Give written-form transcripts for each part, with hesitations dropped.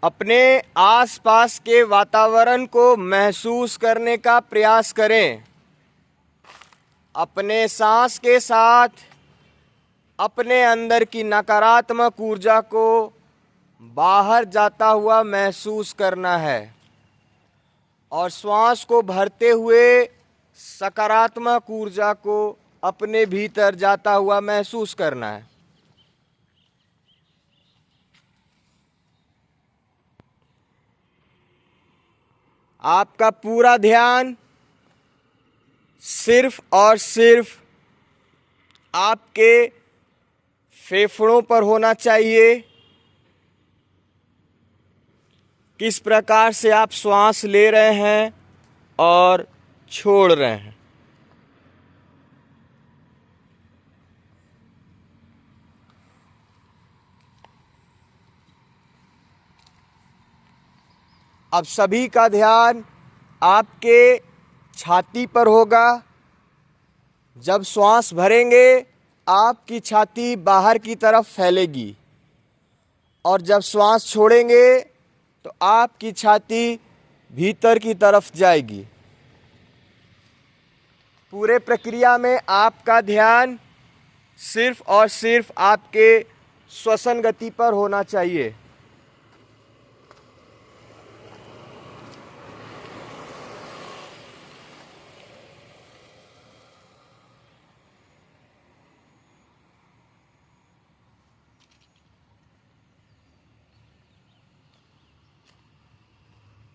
अपने आसपास के वातावरण को महसूस करने का प्रयास करें। अपने सांस के साथ अपने अंदर की नकारात्मक ऊर्जा को बाहर जाता हुआ महसूस करना है और श्वास को भरते हुए सकारात्मक ऊर्जा को अपने भीतर जाता हुआ महसूस करना है। आपका पूरा ध्यान सिर्फ और सिर्फ आपके फेफड़ों पर होना चाहिए। किस प्रकार से आप श्वास ले रहे हैं और छोड़ रहे हैं। अब सभी का ध्यान आपके छाती पर होगा। जब श्वास भरेंगे आपकी छाती बाहर की तरफ फैलेगी और जब श्वास छोड़ेंगे तो आपकी छाती भीतर की तरफ जाएगी। पूरे प्रक्रिया में आपका ध्यान सिर्फ और सिर्फ आपके श्वसन गति पर होना चाहिए।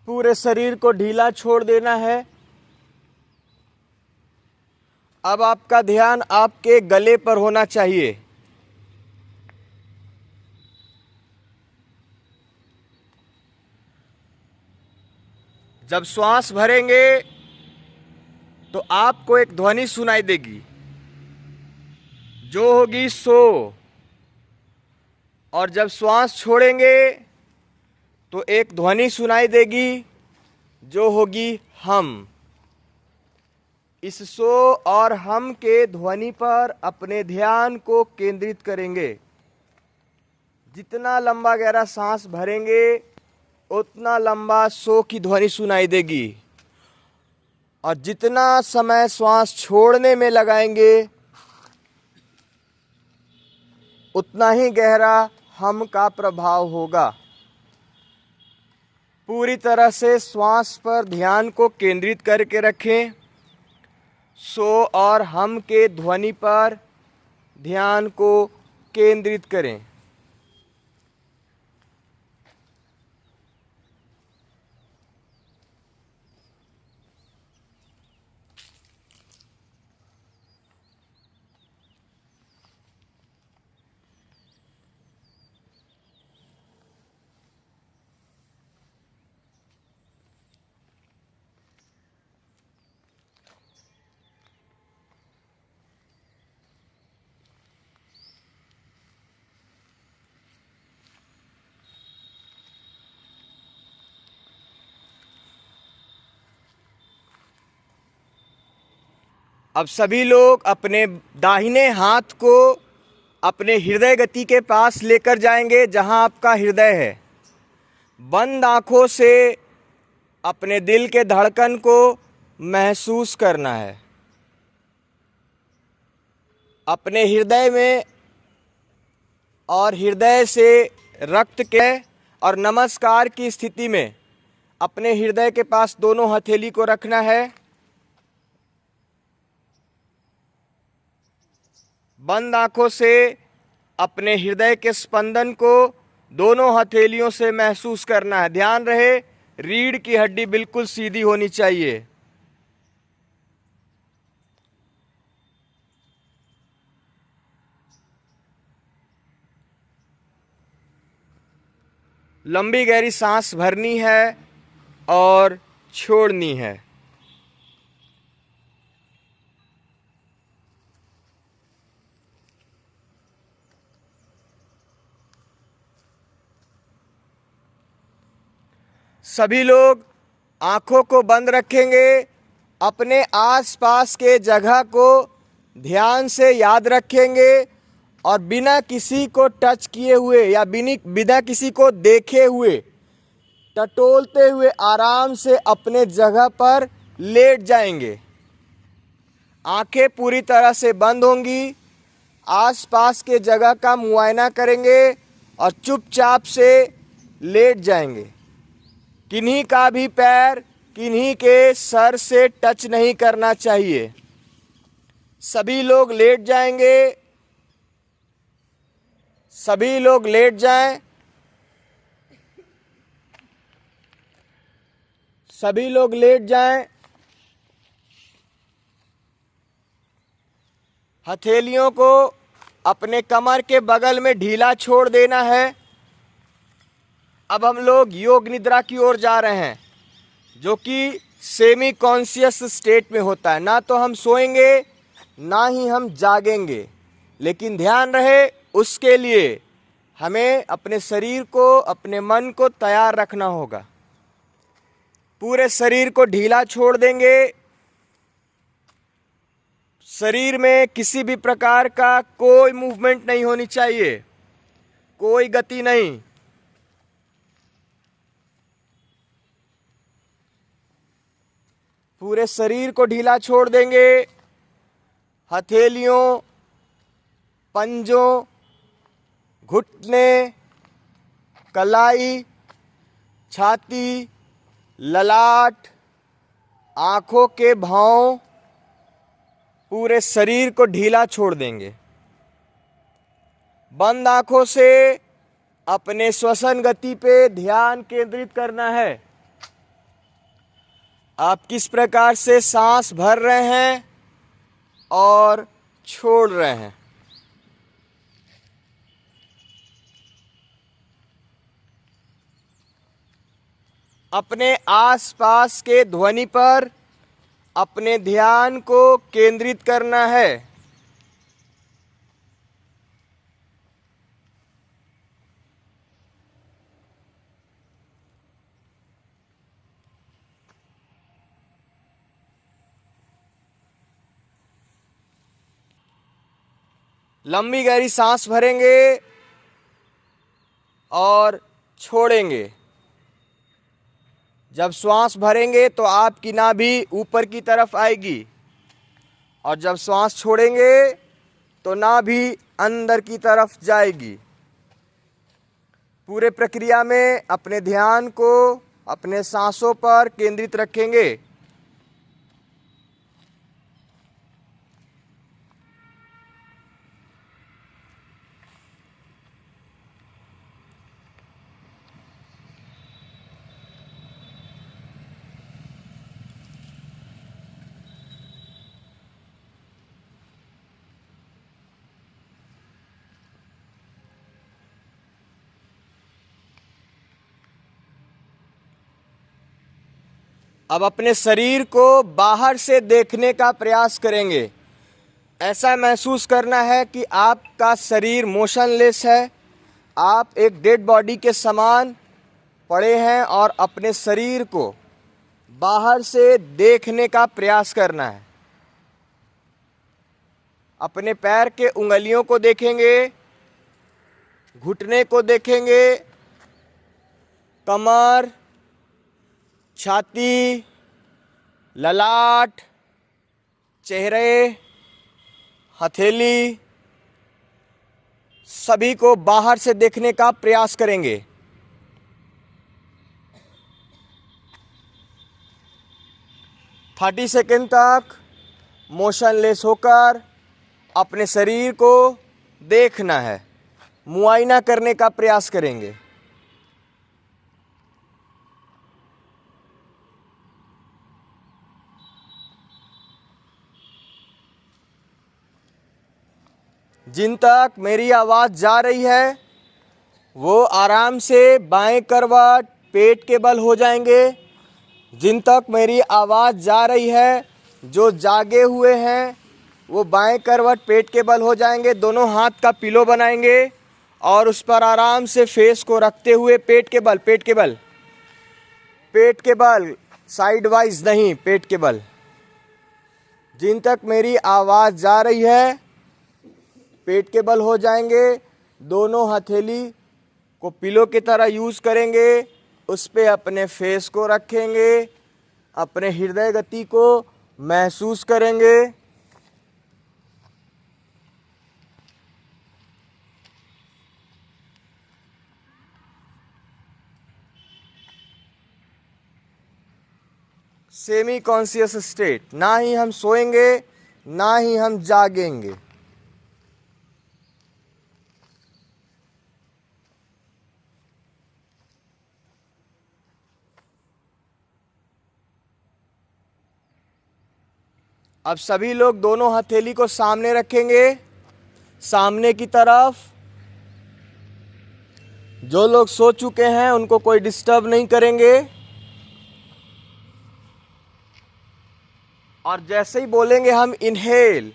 पूरे शरीर को ढीला छोड़ देना है। अब आपका ध्यान आपके गले पर होना चाहिए। जब श्वास भरेंगे तो आपको एक ध्वनि सुनाई देगी जो होगी सो, और जब श्वास छोड़ेंगे तो एक ध्वनि सुनाई देगी जो होगी हम। इस सो और हम के ध्वनि पर अपने ध्यान को केंद्रित करेंगे। जितना लंबा गहरा सांस भरेंगे उतना लंबा सो की ध्वनि सुनाई देगी और जितना समय श्वास छोड़ने में लगाएंगे उतना ही गहरा हम का प्रभाव होगा। पूरी तरह से श्वास पर ध्यान को केंद्रित करके रखें। सो और हम के ध्वनि पर ध्यान को केंद्रित करें। अब सभी लोग अपने दाहिने हाथ को अपने हृदय गति के पास लेकर जाएंगे जहां आपका हृदय है। बंद आंखों से अपने दिल के धड़कन को महसूस करना है। अपने हृदय में और हृदय से रक्त के और नमस्कार की स्थिति में अपने हृदय के पास दोनों हथेली को रखना है। बंद आंखों से अपने हृदय के स्पंदन को दोनों हथेलियों से महसूस करना है। ध्यान रहे रीढ़ की हड्डी बिल्कुल सीधी होनी चाहिए। लंबी गहरी सांस भरनी है और छोड़नी है। सभी लोग आंखों को बंद रखेंगे। अपने आसपास के जगह को ध्यान से याद रखेंगे और बिना किसी को टच किए हुए या बिना किसी को देखे हुए टटोलते हुए आराम से अपने जगह पर लेट जाएंगे। आंखें पूरी तरह से बंद होंगी। आसपास के जगह का मुआयना करेंगे और चुपचाप से लेट जाएंगे। किन्हीं का भी पैर किन्हीं के सर से टच नहीं करना चाहिए। सभी लोग लेट जाएंगे। सभी लोग लेट जाएं। सभी लोग लेट जाएं। हथेलियों को अपने कमर के बगल में ढीला छोड़ देना है। अब हम लोग योग निद्रा की ओर जा रहे हैं, जो कि सेमी कॉन्शियस स्टेट में होता है। ना तो हम सोएंगे ना ही हम जागेंगे, लेकिन ध्यान रहे उसके लिए हमें अपने शरीर को, अपने मन को तैयार रखना होगा। पूरे शरीर को ढीला छोड़ देंगे। शरीर में किसी भी प्रकार का कोई मूवमेंट नहीं होनी चाहिए, कोई गति नहीं। पूरे शरीर को ढीला छोड़ देंगे। हथेलियों, पंजों, घुटने, कलाई, छाती, ललाट, आंखों के भाव, पूरे शरीर को ढीला छोड़ देंगे। बंद आंखों से अपने श्वसन गति पे ध्यान केंद्रित करना है। आप किस प्रकार से सांस भर रहे हैं और छोड़ रहे हैं। अपने आसपास के ध्वनि पर अपने ध्यान को केंद्रित करना है। लंबी गहरी सांस भरेंगे और छोड़ेंगे। जब श्वास भरेंगे तो आपकी नाभि ऊपर की तरफ आएगी, और जब श्वास छोड़ेंगे तो नाभि अंदर की तरफ जाएगी। पूरे प्रक्रिया में अपने ध्यान को अपने सांसों पर केंद्रित रखेंगे। अब अपने शरीर को बाहर से देखने का प्रयास करेंगे। ऐसा महसूस करना है कि आपका शरीर मोशनलेस है, आप एक डेड बॉडी के समान पड़े हैं, और अपने शरीर को बाहर से देखने का प्रयास करना है। अपने पैर के उंगलियों को देखेंगे, घुटने को देखेंगे, कमर, छाती, ललाट, चेहरे, हथेली, सभी को बाहर से देखने का प्रयास करेंगे। थर्टी सेकेंड तक मोशनलेस होकर अपने शरीर को देखना है, मुआयना करने का प्रयास करेंगे। जिन तक मेरी आवाज़ जा रही है वो आराम से बाएं करवट पेट के बल हो जाएंगे। जिन तक मेरी आवाज़ जा रही है, जो जागे हुए हैं, वो बाएं करवट पेट के बल हो जाएंगे। दोनों हाथ का पिलो बनाएंगे और उस पर आराम से फेस को रखते हुए पेट के बल, पेट के बल, पेट के बल, साइड वाइज नहीं, पेट के बल। जिन तक मेरी आवाज़ जा रही है पेट के बल हो जाएंगे। दोनों हथेली को पिलो की तरह यूज़ करेंगे, उस पे अपने फेस को रखेंगे, अपने हृदय गति को महसूस करेंगे। सेमी कॉन्शियस स्टेट, ना ही हम सोएंगे ना ही हम जागेंगे। अब सभी लोग दोनों हथेली को सामने रखेंगे, सामने की तरफ। जो लोग सो चुके हैं उनको कोई डिस्टर्ब नहीं करेंगे। और जैसे ही बोलेंगे हम इनहेल,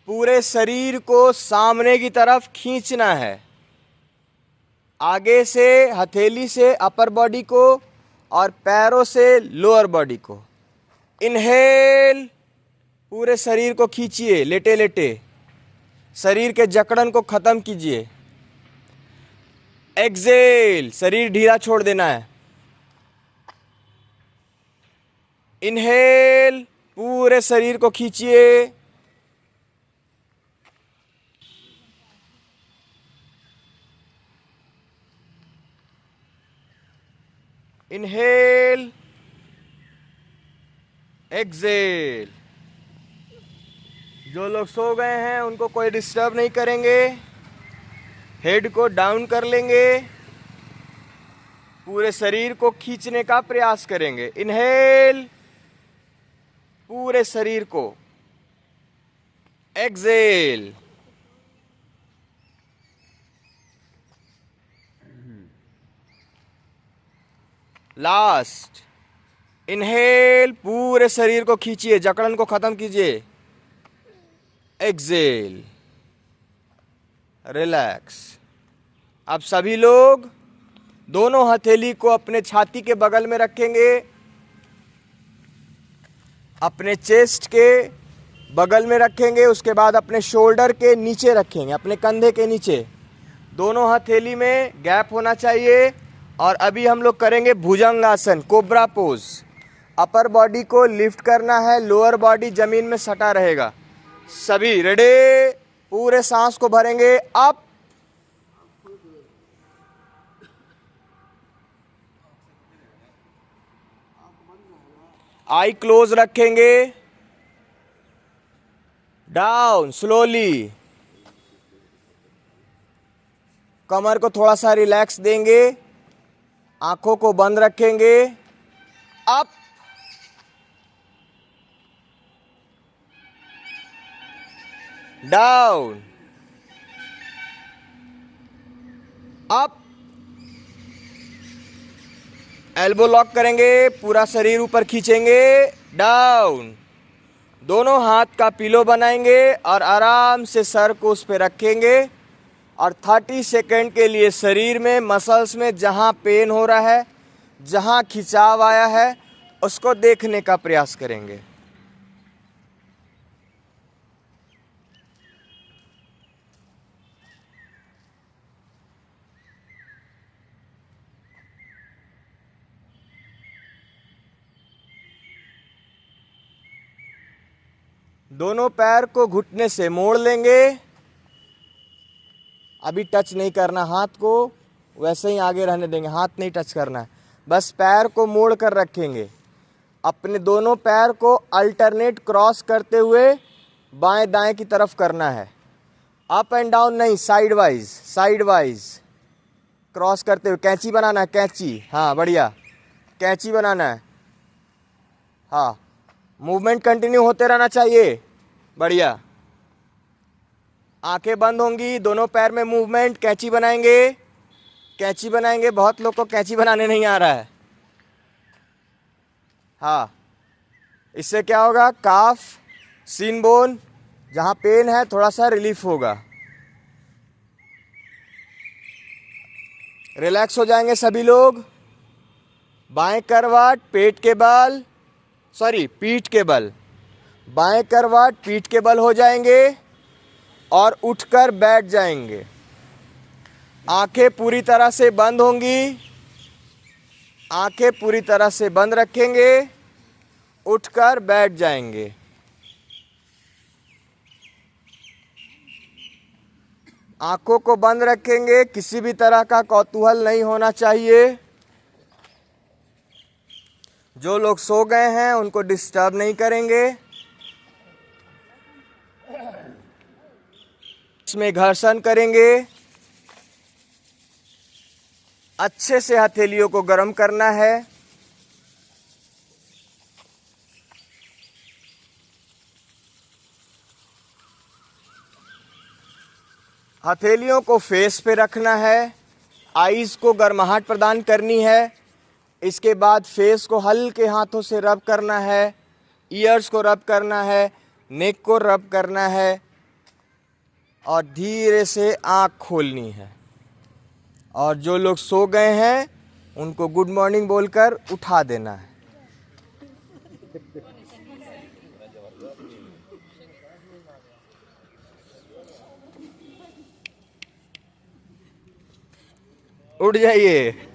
पूरे शरीर को सामने की तरफ खींचना है। आगे से हथेली से अपर बॉडी को और पैरों से लोअर बॉडी को। इनहेल, पूरे शरीर को खींचिए लेटे लेटे, शरीर के जकड़न को खत्म कीजिए। एक्सेल, शरीर ढीला छोड़ देना है। इनहेल, पूरे शरीर को खींचिए। Inhale, Excel. जो लोग सो गए हैं उनको कोई डिस्टर्ब नहीं करेंगे। हेड को डाउन कर लेंगे, पूरे शरीर को खींचने का प्रयास करेंगे। इनहेल, पूरे शरीर को। Excel, last. इनहेल, पूरे शरीर को खींचिए, जकड़न को खत्म कीजिए। Exhale, relax. अब सभी लोग दोनों हथेली को अपने छाती के बगल में रखेंगे, अपने चेस्ट के बगल में रखेंगे। उसके बाद अपने शोल्डर के नीचे रखेंगे, अपने कंधे के नीचे। दोनों हथेली में गैप होना चाहिए। और अभी हम लोग करेंगे भुजंगासन, कोबरा पोज। अपर बॉडी को लिफ्ट करना है, लोअर बॉडी जमीन में सटा रहेगा। सभी रेडी, पूरे सांस को भरेंगे। अप, आई क्लोज रखेंगे। Down, slowly. कमर को थोड़ा सा रिलैक्स देंगे, आंखों को बंद रखेंगे। Up, down, up. Elbow lock करेंगे, पूरा शरीर ऊपर खींचेंगे। डाउन, दोनों हाथ का पिलो बनाएंगे और आराम से सर को उस पर रखेंगे। और 30 सेकेंड के लिए शरीर में, मसल्स में जहां पेन हो रहा है, जहां खिंचाव आया है, उसको देखने का प्रयास करेंगे। दोनों पैर को घुटने से मोड़ लेंगे। अभी टच नहीं करना हाथ को, वैसे ही आगे रहने देंगे, हाथ नहीं टच करना है। बस पैर को मोड़ कर रखेंगे। अपने दोनों पैर को अल्टरनेट क्रॉस करते हुए बाएं दाएं की तरफ करना है। अप एंड डाउन नहीं, side wise, side wise cross करते हुए। कैंची बनाना है, कैंची। हाँ, बढ़िया, कैंची बनाना है। हाँ, मूवमेंट कंटिन्यू होते रहना चाहिए। बढ़िया। आंखें बंद होंगी, दोनों पैर में मूवमेंट। कैंची बनाएंगे, कैंची बनाएंगे। बहुत लोग को कैंची बनाने नहीं आ रहा है। हाँ, इससे क्या होगा, काफ, सीन बोन जहाँ पेन है थोड़ा सा रिलीफ होगा। रिलैक्स हो जाएंगे सभी लोग। बाएं करवट, पेट के बल, सॉरी पीठ के बल। बाएं करवट, पीठ के बल हो जाएंगे और उठकर बैठ जाएंगे। आंखें पूरी तरह से बंद होंगी। आंखें पूरी तरह से बंद रखेंगे, उठकर बैठ जाएंगे। आंखों को बंद रखेंगे, किसी भी तरह का कौतूहल नहीं होना चाहिए। जो लोग सो गए हैं उनको डिस्टर्ब नहीं करेंगे। इसमें घर्षण करेंगे। अच्छे से हथेलियों को गर्म करना है। हथेलियों को फेस पे रखना है। आईज को गर्माहट प्रदान करनी है। इसके बाद फेस को हल्के हाथों से रब करना है। ईयर्स को रब करना है। नेक को रब करना है और धीरे से आँख खोलनी है। और जो लोग सो गए हैं उनको गुड मॉर्निंग बोलकर उठा देना है। उठ जाइए।